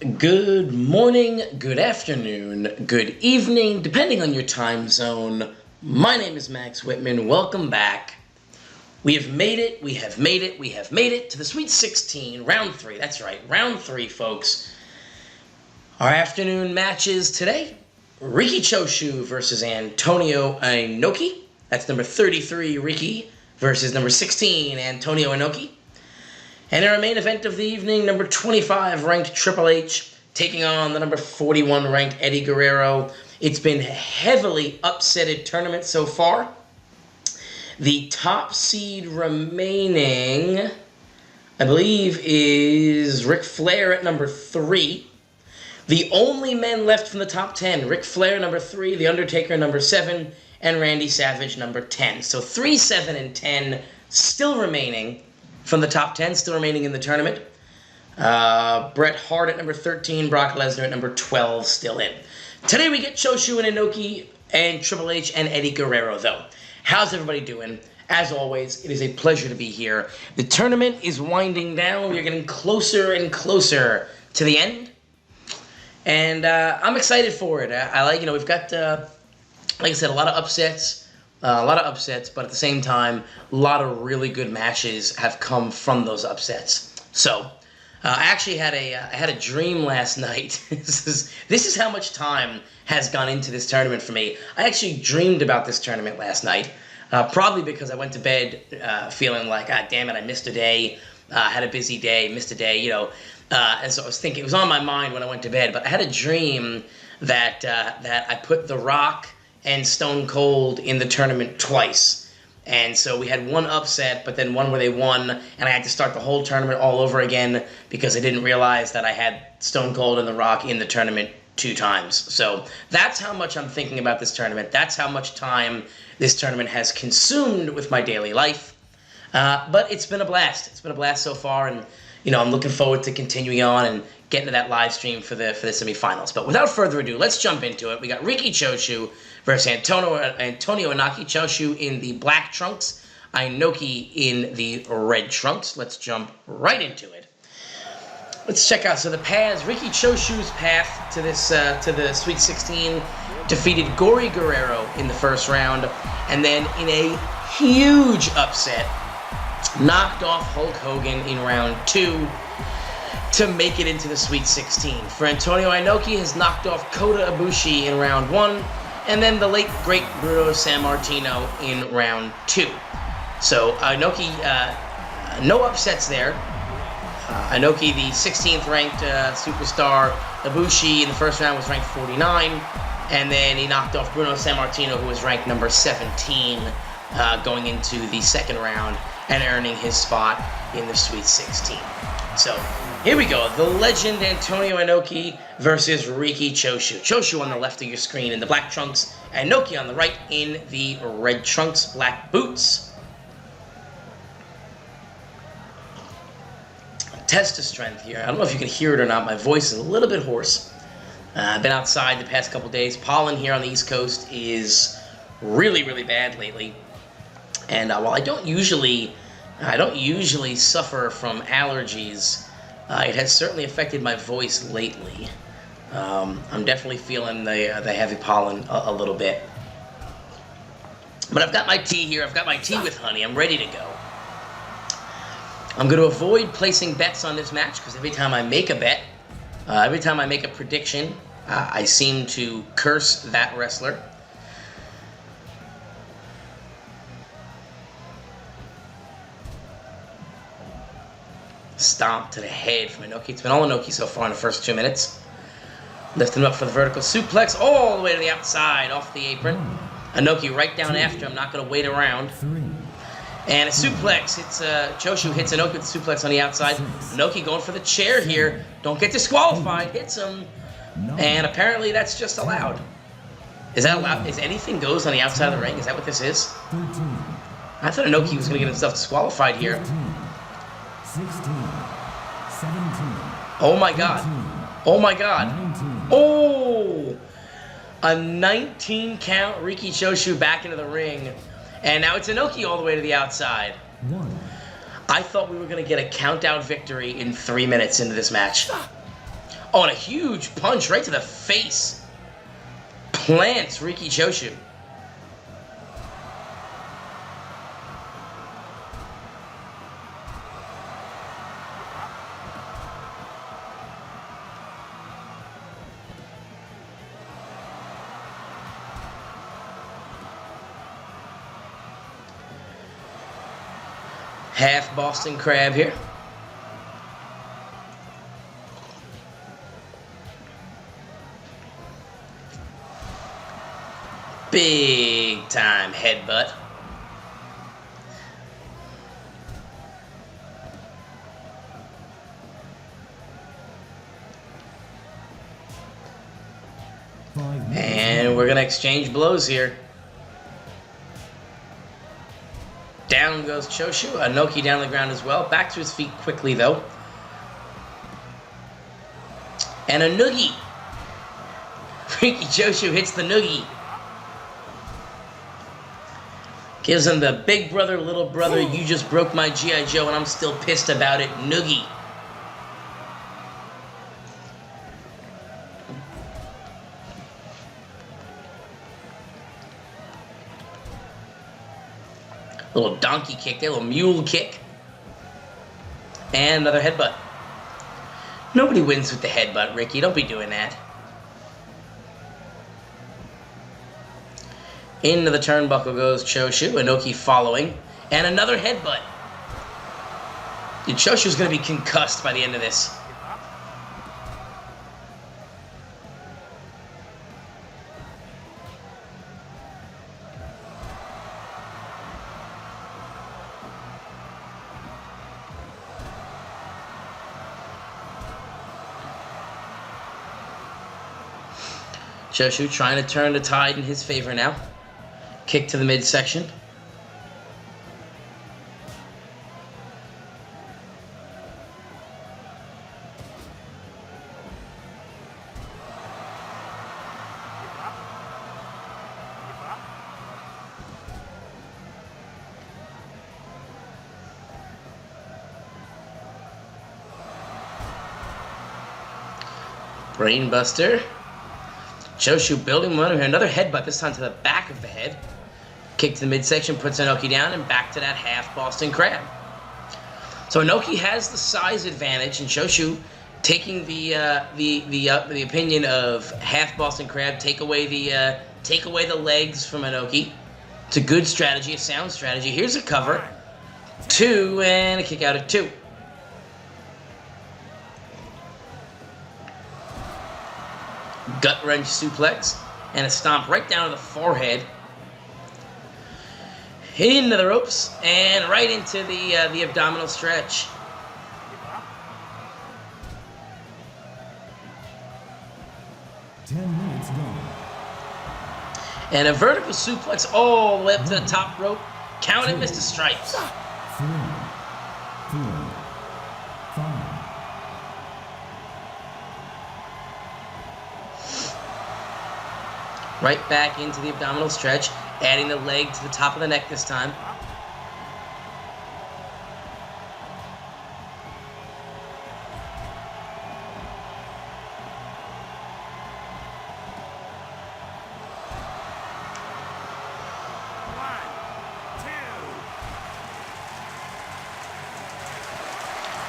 Good morning, good afternoon, good evening, depending on your time zone. My name is Max Whitman. Welcome back. We have made it to the Sweet 16, round 3. That's right, round 3, folks. Our afternoon matches today, Riki Choshu versus Antonio Inoki. That's number 33, Riki, versus number 16, Antonio Inoki. And our main event of the evening, number 25 ranked Triple H, taking on the number 41 ranked Eddie Guerrero. It's been a heavily upsetted tournament so far. The top seed remaining, I believe, is Ric Flair at number 3. The only men left from the top 10, Ric Flair number 3, The Undertaker number 7, and Randy Savage number 10. So 3, 7, and 10 still remaining from the top 10, still remaining in the tournament. Bret Hart at number 13, Brock Lesnar at number 12, still in. Today we get Choshu and Inoki and Triple H and Eddie Guerrero, though. How's everybody doing? As always, it is a pleasure to be here. The tournament is winding down. We're getting closer and closer to the end. And I'm excited for it. I like, we've got, like I said, a lot of upsets. But at the same time, a lot of really good matches have come from those upsets. So, I actually had a dream last night. This is how much time has gone into this tournament for me. I actually dreamed about this tournament last night, probably because I went to bed feeling like, ah, damn it, I missed a day, had a busy day, missed a day, and so I was thinking, it was on my mind when I went to bed, but I had a dream that I put The Rock and Stone Cold in the tournament twice. And so we had one upset, but then one where they won, and I had to start the whole tournament all over again because I didn't realize that I had Stone Cold and The Rock in the tournament 2 times. So that's how much I'm thinking about this tournament. That's how much time this tournament has consumed with my daily life. But it's been a blast. It's been a blast so far, and I'm looking forward to continuing on and getting to that live stream for the semifinals. But without further ado, let's jump into it. We got Riki Choshu versus Antonio Inoki. Choshu in the black trunks, Inoki in the red trunks. Let's jump right into it. Let's check out. So the paths, Riki Choshu's path to this to the Sweet 16 defeated Guerrero in the first round, and then in a huge upset, knocked off Hulk Hogan in round 2 to make it into the Sweet 16. For Antonio Inoki, has knocked off Kota Ibushi in round 1, and then the late, great Bruno Sammartino in round 2. So Inoki, no upsets there. Inoki, the 16th ranked superstar. Ibushi in the first round was ranked 49, and then he knocked off Bruno Sammartino, who was ranked number 17, going into the second round and earning his spot in the Sweet 16. So, here we go. The legend Antonio Inoki versus Riki Choshu. Choshu on the left of your screen in the black trunks, and Inoki on the right in the red trunks, black boots. Test of strength here. I don't know if you can hear it or not. My voice is a little bit hoarse. I've been outside the past couple days. Pollen here on the East Coast is really, really bad lately. And while I don't usually suffer from allergies, it has certainly affected my voice lately. I'm definitely feeling the heavy pollen a little bit. But I've got my tea here. I've got my tea with honey. I'm ready to go. I'm going to avoid placing bets on this match because every time I make a bet, every time I make a prediction, I seem to curse that wrestler. Stomp to the head from Inoki. It's been all Inoki so far in the first 2 minutes. Lifting him up for the vertical suplex all the way to the outside, off the apron. Inoki right down after him, not going to wait around. And a suplex hits, Choshu hits Inoki with the suplex on the outside. Inoki going for the chair here. Don't get disqualified. Hits him. And apparently that's just allowed. Is that allowed? Is anything goes on the outside of the ring? Is that what this is? I thought Inoki was going to get himself disqualified here. 16, 17, oh my god. 18, oh my god. 19. Oh! A 19 count Riki Choshu back into the ring. And now it's Inoki all the way to the outside. 1. I thought we were going to get a count-out victory in 3 minutes into this match. Oh, and a huge punch right to the face. Plants Riki Choshu. Half Boston Crab here. Big time headbutt. And we're going to exchange blows here. Down goes Choshu. Inoki down the ground as well. Back to his feet quickly, though. And a noogie. Riki Choshu hits the noogie. Gives him the big brother, little brother, you just broke my G.I. Joe and I'm still pissed about it, noogie. Little donkey kick there, little mule kick. And another headbutt. Nobody wins with the headbutt, Ricky. Don't be doing that. Into the turnbuckle goes Choshu. Inoki following. And another headbutt. Dude, Choshu's going to be concussed by the end of this. Choshu trying to turn the tide in his favor now. Kick to the midsection. Brainbuster. Choshu building one here. Another headbutt, this time to the back of the head. Kick to the midsection, puts Inoki down, and back to that half Boston Crab. So Inoki has the size advantage, and Choshu taking the opinion of half Boston Crab, take away the legs from Inoki. It's a good strategy, a sound strategy. Here's a cover. 2, and a kick out at 2. Gut wrench suplex and a stomp right down to the forehead. Into the ropes and right into the abdominal stretch. And a vertical suplex all the way up to the top rope. Count it, Mr. Stripes. 3, 4, 5. Right back into the abdominal stretch, adding the leg to the top of the neck this time.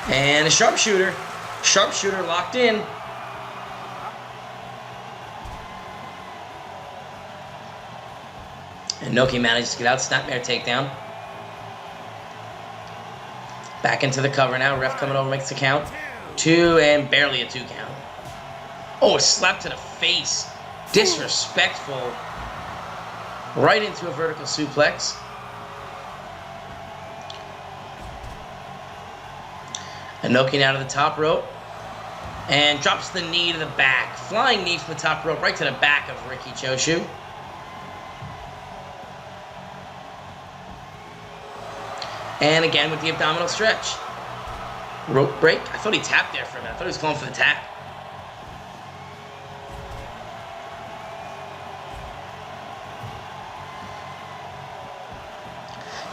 And a sharpshooter. Sharpshooter locked in. Inoki manages to get out, snapmare takedown. Back into the cover now. Ref coming over, makes the count. 2 and barely a 2 count. Oh, a slap to the face. Disrespectful. Right into a vertical suplex. Inoki now to the top rope. And drops the knee to the back. Flying knee from the top rope right to the back of Riki Choshu. And again with the abdominal stretch. Rope break. I thought he tapped there for a minute. I thought he was calling for the tap.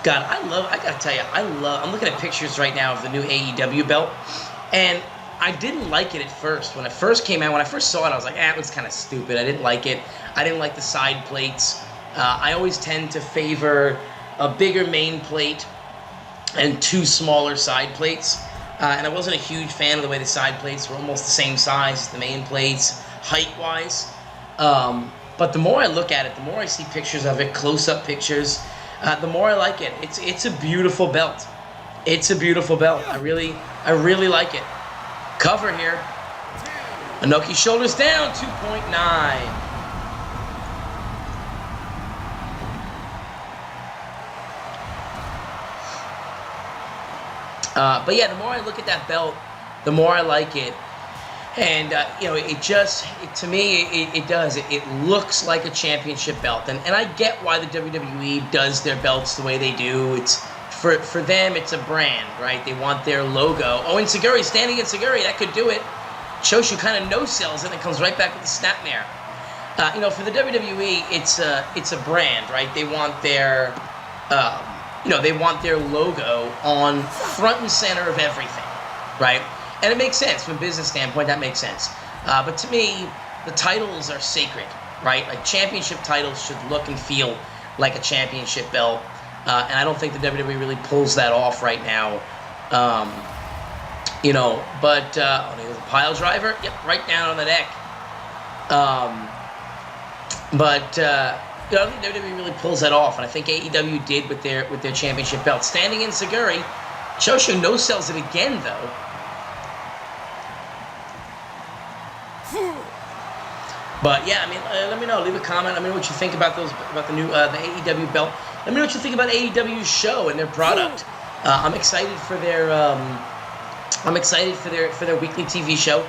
God, I gotta tell you, I'm looking at pictures right now of the new AEW belt, and I didn't like it at first. When it first came out, when I first saw it, I was like, it looks kind of stupid. I didn't like it. I didn't like the side plates. I always tend to favor a bigger main plate and 2 smaller side plates. And I wasn't a huge fan of the way the side plates were almost the same size as the main plates, height-wise. But the more I look at it, the more I see pictures of it, close-up pictures, the more I like it. It's a beautiful belt. It's a beautiful belt. I really like it. Cover here. Inoki shoulders down, 2.9. But yeah, the more I look at that belt, the more I like it. And, you know, to me, it does. It looks like a championship belt. And I get why the WWE does their belts the way they do. It's for them, it's a brand, right? They want their logo. Oh, and Seguri, standing in Seguri, that could do it. Choshu kind of no-sells it and comes right back with the snapmare. You know, for the WWE, it's a brand, right? They want their... you know, they want their logo on front and center of everything, right? And it makes sense from a business standpoint. That makes sense. But to me, the titles are sacred, right? Like championship titles should look and feel like a championship belt, and I don't think the WWE really pulls that off right now. You know, but oh, there's a pile driver. Yep, right down on the neck. You know, I don't think WWE really pulls that off, and I think AEW did with their championship belt. Standing in Seguri, Choshu no-sells it again, though. But yeah, I mean, let me know. Leave a comment. Let me know what you think about the new the AEW belt. Let me know what you think about AEW's show and their product. I'm excited for their weekly TV show.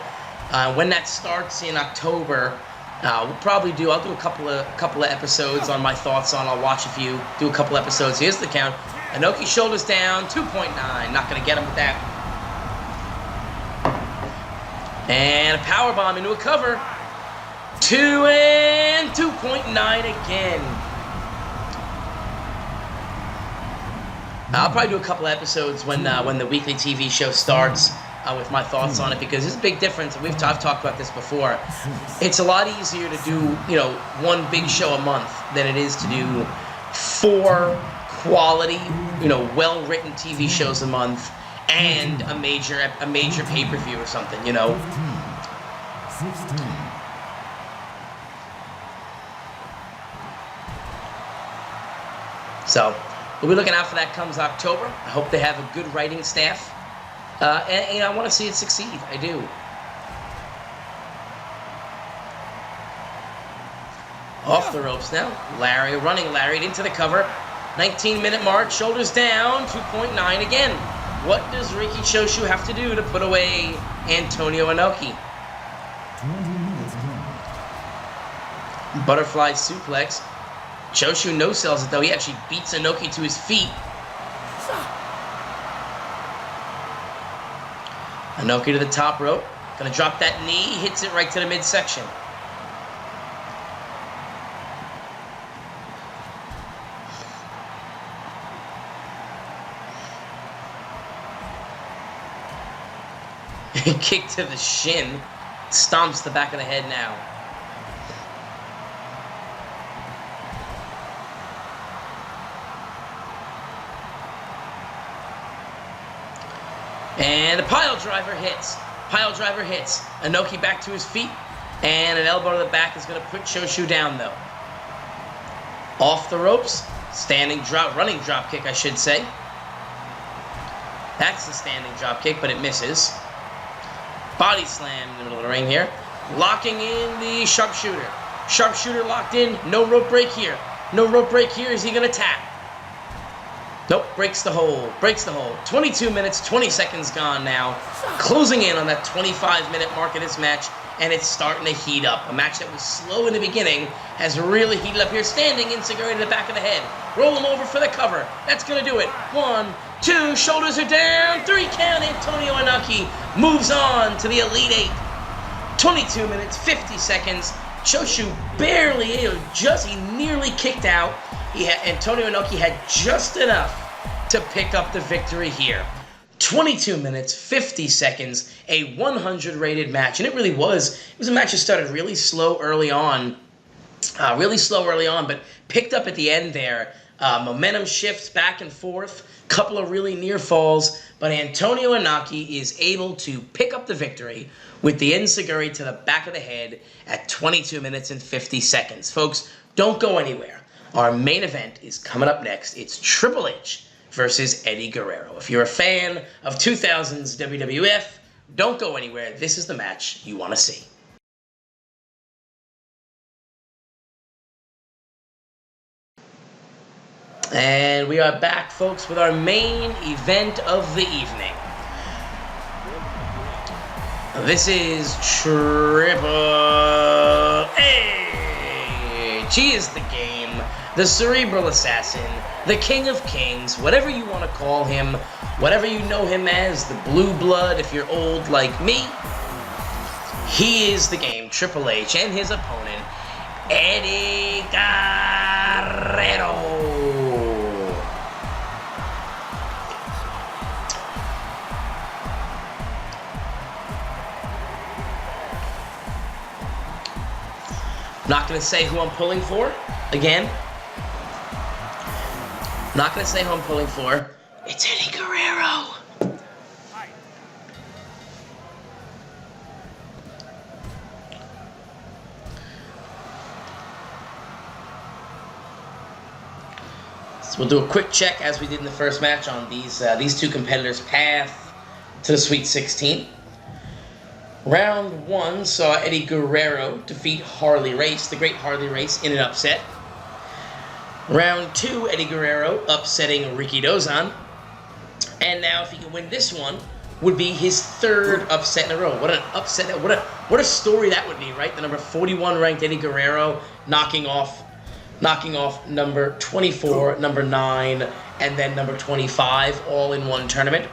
When that starts in October. I'll do a couple of episodes on my thoughts on. I'll watch a few, do a couple episodes. Here's the count. Inoki shoulders down, 2.9. Not gonna get him with that. And a powerbomb into a cover. 2 and 2.9 again. I'll probably do a couple of episodes when the weekly TV show starts. With my thoughts on it, because there's a big difference. I've talked about this before. It's a lot easier to do, you know, one big show a month than it is to do 4 quality, you know, well-written TV shows a month and a major pay-per-view or something, you know. 16. So we'll be looking out for that comes October. I hope they have a good writing staff. And I want to see it succeed. I do. Off the ropes now. Running Larry into the cover. 19-minute mark. Shoulders down. 2.9 again. What does Riki Choshu have to do to put away Antonio Inoki? 20 minutes gone. Butterfly suplex. Choshu no-sells it, though. He actually beats Inoki to his feet. Inoki to the top rope. Gonna drop that knee. Hits it right to the midsection. Kick to the shin. Stomps the back of the head now. And the pile driver hits. Inoki back to his feet. And an elbow to the back is going to put Choshu down, though. Off the ropes. Running drop kick, I should say. That's the standing drop kick, but it misses. Body slam in the middle of the ring here. Locking in the sharpshooter. Sharpshooter locked in. No rope break here. Is he going to tap? Nope, breaks the hold. 22 minutes, 20 seconds gone now. Closing in on that 25-minute mark of this match, and it's starting to heat up. A match that was slow in the beginning has really heated up here. Standing in Seguri to the back of the head. Roll him over for the cover. That's going to do it. 1, 2, shoulders are down. 3 count. Antonio Inoki moves on to the Elite 8. 22 minutes, 50 seconds. Choshu barely, he nearly kicked out. Antonio Inoki had just enough to pick up the victory here. 22 minutes, 50 seconds, a 100 rated match. And it really was. It was a match that started really slow early on. But picked up at the end there. Momentum shifts back and forth. Couple of really near falls. But Antonio Inoki is able to pick up the victory with the enziguri to the back of the head at 22 minutes and 50 seconds. Folks, don't go anywhere. Our main event is coming up next. It's Triple H versus Eddie Guerrero. If you're a fan of 2000s WWF, don't go anywhere. This is the match you want to see. And we are back, folks, with our main event of the evening. This is Triple H. He is the game, the cerebral assassin, the king of kings, whatever you want to call him, whatever you know him as, the blue blood if you're old like me. He is the game, Triple H, and his opponent, Eddie Guerrero. Not going to say who I'm pulling for. Again. Not going to say who I'm pulling for. It's Eddie Guerrero. So we'll do a quick check, as we did in the first match, on these two competitors' path to the Sweet 16. Round 1 saw Eddie Guerrero defeat Harley Race, the great Harley Race, in an upset. Round 2, Eddie Guerrero upsetting Ricky Dozan. And now, if he can win this one, would be his 3rd upset in a row. What an upset! What a story that would be, right? The number 41 ranked Eddie Guerrero knocking off number 24, number 9, and then number 25, all in one tournament.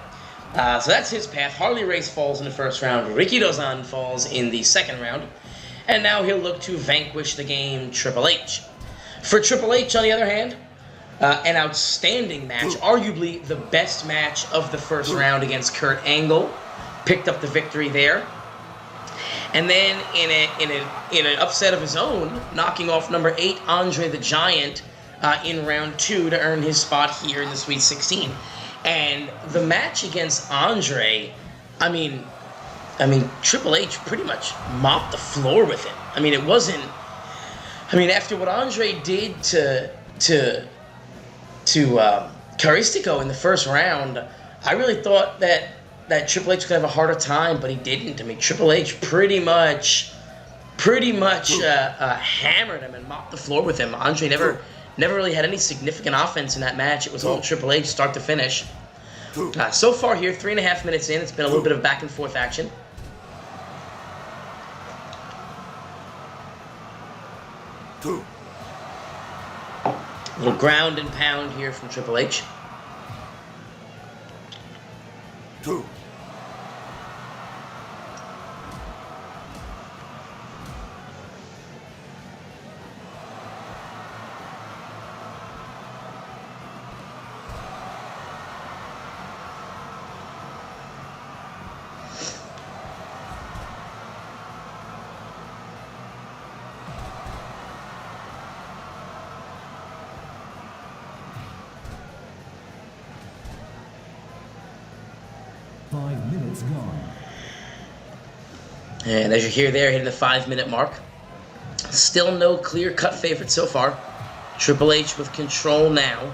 So that's his path. Harley Race falls in the first round. Ricky Dozan falls in the second round. And now he'll look to vanquish the game Triple H. For Triple H, on the other hand, an outstanding match. Arguably the best match of the first round against Kurt Angle. Picked up the victory there. And then in an upset of his own, knocking off number 8, Andre the Giant, in round 2 to earn his spot here in the Sweet 16. And the match against Andre, I mean, Triple H pretty much mopped the floor with him. I mean, it wasn't. I mean, after what Andre did to Caristico in the first round, I really thought that Triple H could have a harder time, but he didn't. I mean, Triple H pretty much hammered him and mopped the floor with him. Andre never really had any significant offense in that match. It was all Triple H, start to finish. So far here, 3.5 minutes in, it's been a little bit of back and forth action. A little ground and pound here from Triple H. 5 minutes gone. And as you hear there, hitting the 5-minute mark. Still no clear-cut favorite so far. Triple H with control now.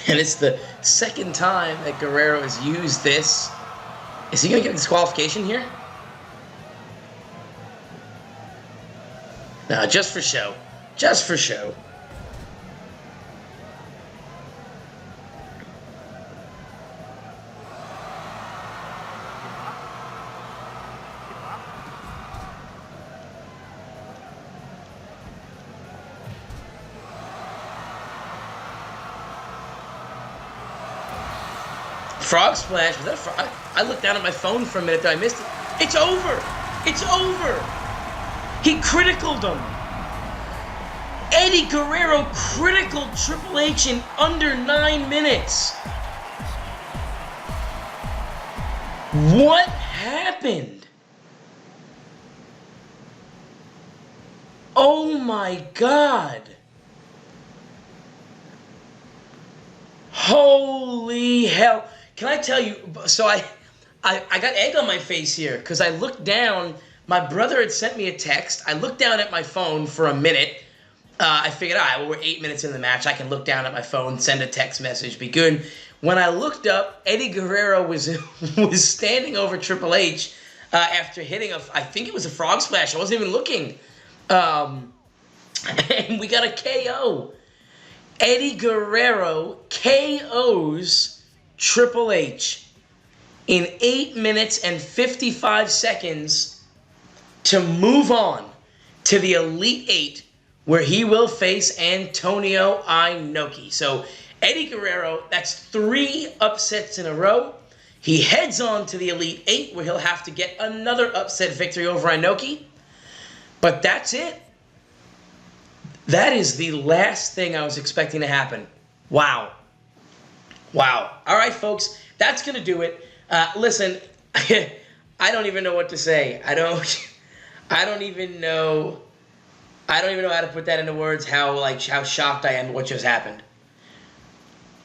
And it's the second time that Guerrero has used this. Is he going to get disqualification here? No, just for show. Just for show. Frog splash. Was that a frog? I looked down at my phone for a minute there. I missed it. It's over. It's over. He criticaled him. Eddie Guerrero criticaled Triple H in under 9 minutes. What happened? Oh my God. Holy hell. Can I tell you, so I got egg on my face here because I looked down. My brother had sent me a text. I looked down at my phone for a minute. I figured, all right, well, we're 8 minutes in the match. I can look down at my phone, send a text message, be good. When I looked up, Eddie Guerrero was standing over Triple H after hitting I think it was a frog splash. I wasn't even looking. And we got a KO. Eddie Guerrero KOs Triple H in 8 minutes and 55 seconds to move on to the Elite Eight, where he will face Antonio Inoki. So Eddie Guerrero, that's 3 upsets in a row. He heads on to the Elite Eight, where he'll have to get another upset victory over Inoki. But that's it. That is the last thing I was expecting to happen. Wow. Wow. All right, folks, that's going to do it. Listen, I don't even know what to say. I don't even know how to put that into words, how shocked I am at what just happened.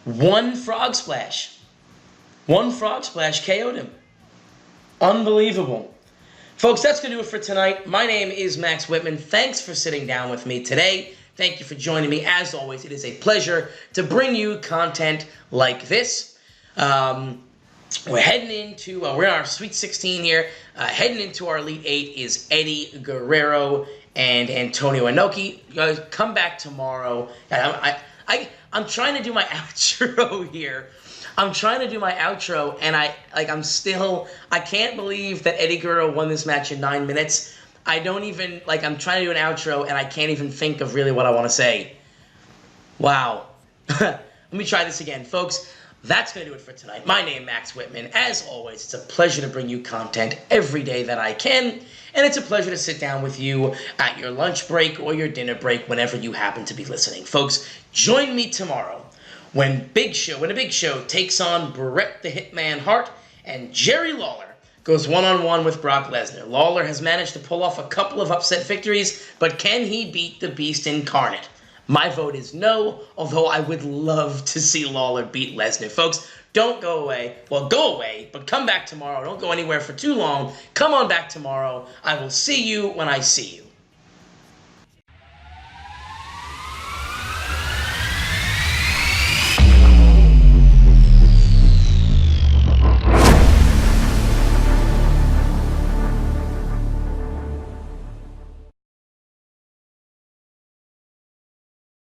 One frog splash KO'd him. Unbelievable. Folks, that's going to do it for tonight. My name is Max Whitman. Thanks for sitting down with me today. Thank you for joining me. As always, it is a pleasure to bring you content like this. We're heading into, we're in our Sweet 16 here. Heading into our Elite 8 is Eddie Guerrero and Antonio Inoki. You guys come back tomorrow. I'm trying to do my outro here. I'm trying to do my outro, and I can't believe that Eddie Guerrero won this match in 9 minutes. I don't even, I'm trying to do an outro, and I can't even think of really what I want to say. Wow. Let me try this again. Folks, that's going to do it for tonight. My name is Max Whitman. As always, it's a pleasure to bring you content every day that I can, and it's a pleasure to sit down with you at your lunch break or your dinner break whenever you happen to be listening. Folks, join me tomorrow when a Big Show takes on Bret the Hitman Hart and Jerry Lawler goes one-on-one with Brock Lesnar. Lawler has managed to pull off a couple of upset victories, but can he beat the Beast incarnate? My vote is no, although I would love to see Lawler beat Lesnar. Folks, don't go away. Well, go away, but come back tomorrow. Don't go anywhere for too long. Come on back tomorrow. I will see you when I see you.